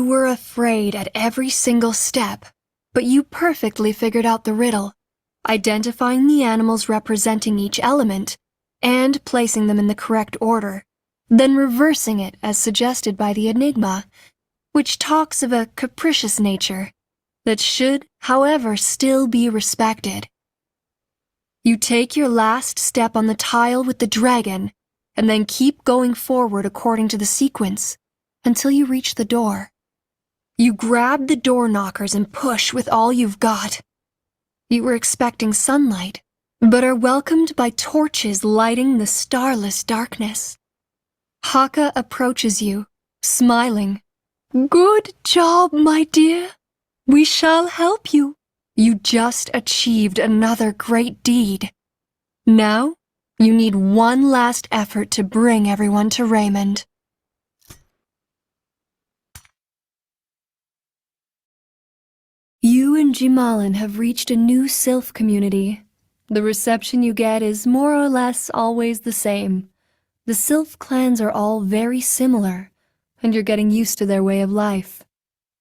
You were afraid at every single step, but you perfectly figured out the riddle, identifying the animals representing each element and placing them in the correct order, then reversing it as suggested by the enigma, which talks of a capricious nature that should, however, still be respected. You take your last step on the tile with the dragon, and then keep going forward according to the sequence until you reach the door. You grab the door knockers and push with all you've got. You were expecting sunlight, but are welcomed by torches lighting the starless darkness. Haka approaches you, smiling. "Good job, my dear. We shall help you. You just achieved another great deed. Now, you need one last effort to bring everyone to Raymond." You and Jimalin have reached a new Sylph community. The reception you get is more or less always the same. The Sylph clans are all very similar, and you're getting used to their way of life.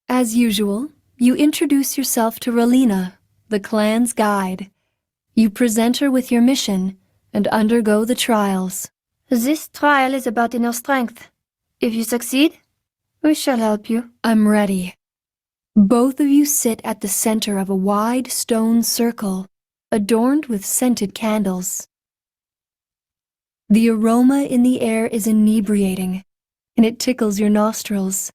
As usual, you introduce yourself to Relina, the clan's guide. You present her with your mission and undergo the trials. This trial is about inner strength. If you succeed, we shall help you. I'm ready. Both of you sit at the center of a wide stone circle, adorned with scented candles. The aroma in the air is inebriating, and it tickles your nostrils.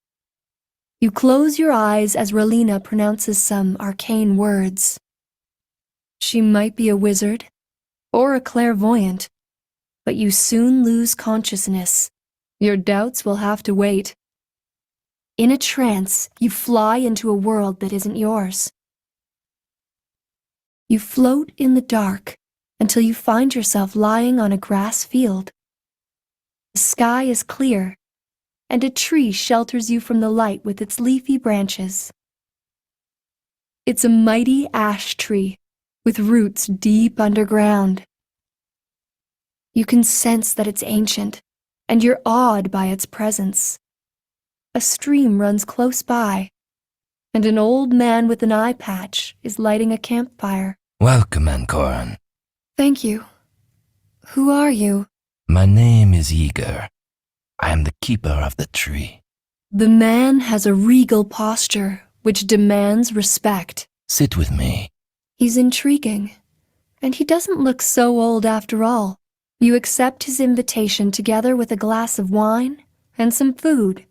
You close your eyes as Relina pronounces some arcane words. She might be a wizard, or a clairvoyant, but you soon lose consciousness. Your doubts will have to wait. In a trance, you fly into a world that isn't yours. You float in the dark until you find yourself lying on a grass field. The sky is clear, and a tree shelters you from the light with its leafy branches. It's a mighty ash tree with roots deep underground. You can sense that it's ancient, and you're awed by its presence. A stream runs close by, and an old man with an eye patch is lighting a campfire. Welcome, Ankoran. Thank you. Who are you? My name is Igor. I am the keeper of the tree. The man has a regal posture, which demands respect. Sit with me. He's intriguing, and he doesn't look so old after all. You accept his invitation together with a glass of wine and some food,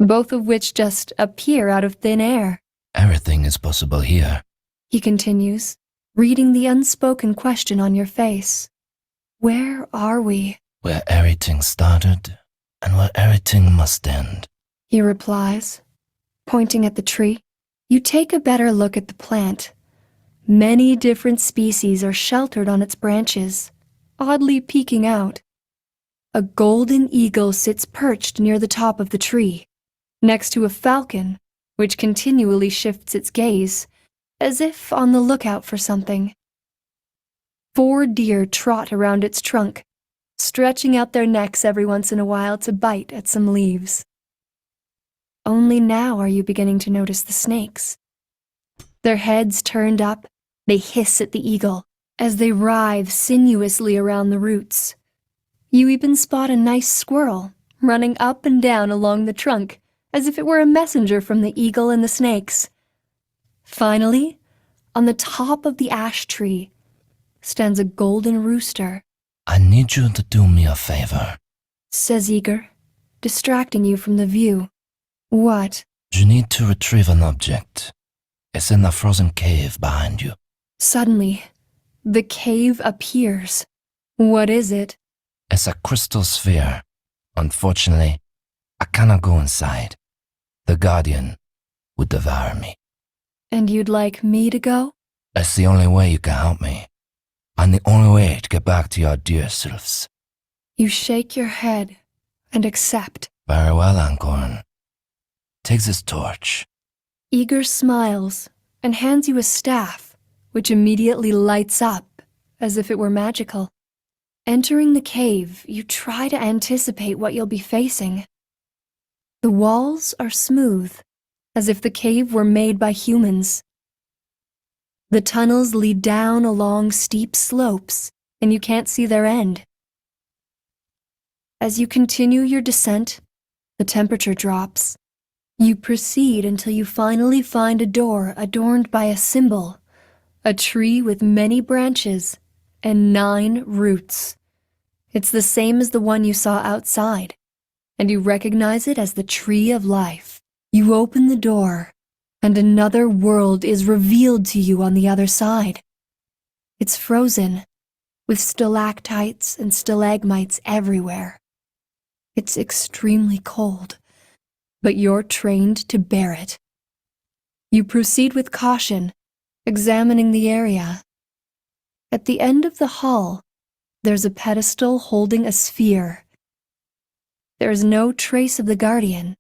both of which just appear out of thin air. Everything is possible here. He continues, reading the unspoken question on your face. Where are we? Where everything started, and where everything must end. He replies, pointing at the tree. You take a better look at the plant. Many different species are sheltered on its branches, oddly peeking out. A golden eagle sits perched near the top of the tree, next to a falcon, which continually shifts its gaze, as if on the lookout for something. 4 deer trot around its trunk, stretching out their necks every once in a while to bite at some leaves. Only now are you beginning to notice the snakes. Their heads turned up, they hiss at the eagle as they writhe sinuously around the roots. You even spot a nice squirrel running up and down along the trunk as if it were a messenger from the eagle and the snakes. Finally, on the top of the ash tree stands a golden rooster. I need you to do me a favor. Says Igor, distracting you from the view. What? You need to retrieve an object. It's in the frozen cave behind you. Suddenly, the cave appears. What is it? It's a crystal sphere. Unfortunately, I cannot go inside. The Guardian would devour me. And you'd like me to go? It's the only way you can help me. And the only way to get back to your dear selves. You shake your head and accept. Very well, Ankoran. Take this torch. Igor smiles and hands you a staff, which immediately lights up as if it were magical. Entering the cave, you try to anticipate what you'll be facing. The walls are smooth, as if the cave were made by humans. The tunnels lead down along steep slopes, and you can't see their end. As you continue your descent, the temperature drops. You proceed until you finally find a door adorned by a symbol, a tree with many branches and 9 roots. It's the same as the one you saw outside, and you recognize it as the Tree of Life. You open the door, and another world is revealed to you on the other side. It's frozen, with stalactites and stalagmites everywhere. It's extremely cold, but you're trained to bear it. You proceed with caution, examining the area. At the end of the hall, there's a pedestal holding a sphere. There is no trace of the Guardian,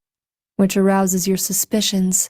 which arouses your suspicions.